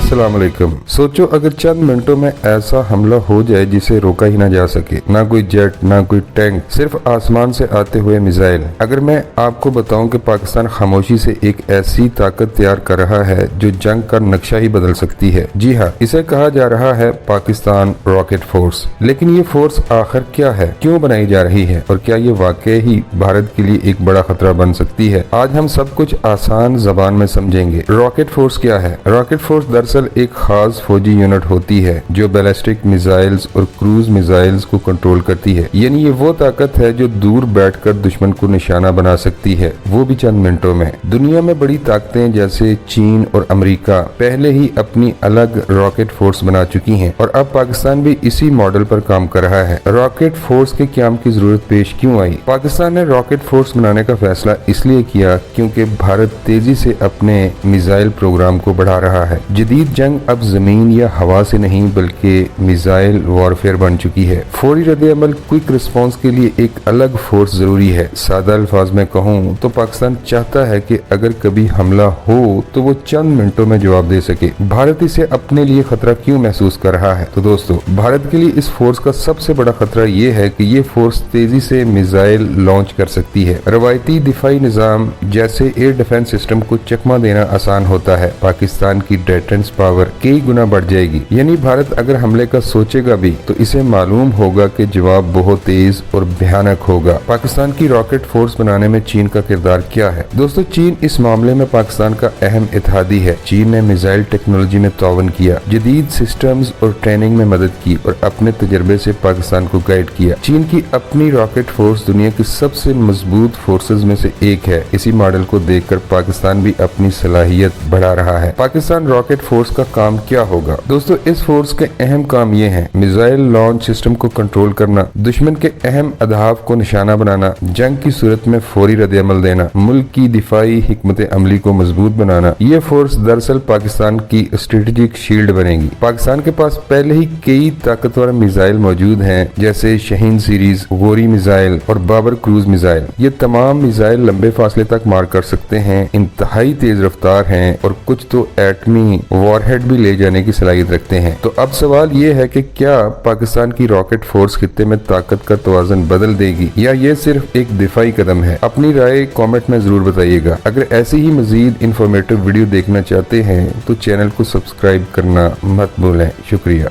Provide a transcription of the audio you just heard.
अस्सलाम वालेकुम। सोचो अगर चंद मिनटों में ऐसा हमला हो जाए जिसे रोका ही ना जा सके, ना कोई जेट, ना कोई टैंक, सिर्फ आसमान से आते हुए मिसाइल। अगर मैं आपको बताऊं कि पाकिस्तान खामोशी से एक ऐसी ताकत तैयार कर रहा है जो जंग का नक्शा ही बदल सकती है। जी हाँ, इसे कहा जा रहा है पाकिस्तान रॉकेट फोर्स। लेकिन ये फोर्स आखिर क्या है, क्यों बनाई जा रही है और क्या ये वाकई ही भारत के लिए एक बड़ा खतरा बन सकती है? आज हम सब कुछ आसान जबान में समझेंगे। रॉकेट फोर्स क्या है? रॉकेट फोर्स दरअसल एक खास फौजी यूनिट होती है जो बैलिस्टिक मिसाइल्स और क्रूज मिसाइल्स को कंट्रोल करती है। यानी ये वो ताकत है जो दूर बैठकर दुश्मन को निशाना बना सकती है, वो भी चंद मिनटों में। दुनिया में बड़ी ताकतें जैसे चीन और अमेरिका पहले ही अपनी अलग रॉकेट फोर्स बना चुकी हैं और अब पाकिस्तान भी इसी मॉडल पर काम कर रहा है। रॉकेट फोर्स के क्याम की जरूरत पेश क्यों आई? पाकिस्तान ने रॉकेट फोर्स बनाने का फैसला इसलिए किया क्योंकि भारत तेजी से अपने मिसाइल प्रोग्राम को बढ़ा रहा है। जदीद जंग अब जमीन या हवा से नहीं बल्कि मिसाइल वॉरफेयर बन चुकी है। फौरी रद्द-ए-अमल, क्विक रिस्पांस के लिए एक अलग फोर्स जरूरी है। सादा अल्फाज में कहूँ तो पाकिस्तान चाहता है कि अगर कभी हमला हो तो वो चंद मिनटों में जवाब दे सके। भारत इसे अपने लिए खतरा क्यों महसूस कर रहा है? तो दोस्तों, भारत के लिए इस फोर्स का सबसे बड़ा खतरा ये है कि ये फोर्स तेजी से मिसाइल लॉन्च कर सकती है। रवायती दिफाई निजाम जैसे एयर डिफेंस सिस्टम को चकमा देना आसान होता है, पाकिस्तान की डिफेंस पावर कई गुना बढ़ जाएगी। यानी भारत अगर हमले का सोचेगा भी तो इसे मालूम होगा कि जवाब बहुत तेज और भयानक होगा। पाकिस्तान की रॉकेट फोर्स बनाने में चीन का किरदार क्या है? दोस्तों, चीन इस मामले में पाकिस्तान का अहम इत्तेहादी है। चीन ने मिसाइल टेक्नोलॉजी में ताउन किया, जदीद सिस्टम्स और ट्रेनिंग में मदद की और अपने तजर्बे से पाकिस्तान को गाइड किया। चीन की अपनी रॉकेट फोर्स दुनिया की सबसे मजबूत फोर्सेज में से एक है। इसी मॉडल को देखकर पाकिस्तान भी अपनी सलाहियत बढ़ा रहा है। पाकिस्तान रॉकेट फोर्स का काम क्या होगा? दोस्तों, इस फोर्स के अहम काम ये हैं: मिसाइल लॉन्च सिस्टम को कंट्रोल करना, दुश्मन के अहम अहदाफ को निशाना बनाना, जंग की सूरत में फौरी रद्द-ए-अमल देना, मुल्क की दिफाई हिकमत अमली को मजबूत बनाना। ये फोर्स दरअसल पाकिस्तान की स्ट्रेटेजिक शील्ड बनेगी। पाकिस्तान के पास पहले ही कई ताकतवर मिसाइल मौजूद हैं जैसे शाहीन सीरीज, गोरी मिसाइल और बाबर क्रूज मिसाइल। ये तमाम मिसाइल लंबे फासले तक मार कर सकते हैं, इंतहाई तेज रफ्तार हैं और कुछ तो एटमी वॉरहेड भी ले जाने की सलाहियत रखते हैं। तो अब सवाल ये है कि क्या पाकिस्तान की रॉकेट फोर्स खित्ते में ताकत का तवाज़ुन बदल देगी या ये सिर्फ एक दिफाई कदम है? अपनी राय कमेंट में जरूर बताइएगा। अगर ऐसी ही मजीद इंफॉर्मेटिव वीडियो देखना चाहते हैं तो चैनल को सब्सक्राइब करना मत भूलें। शुक्रिया।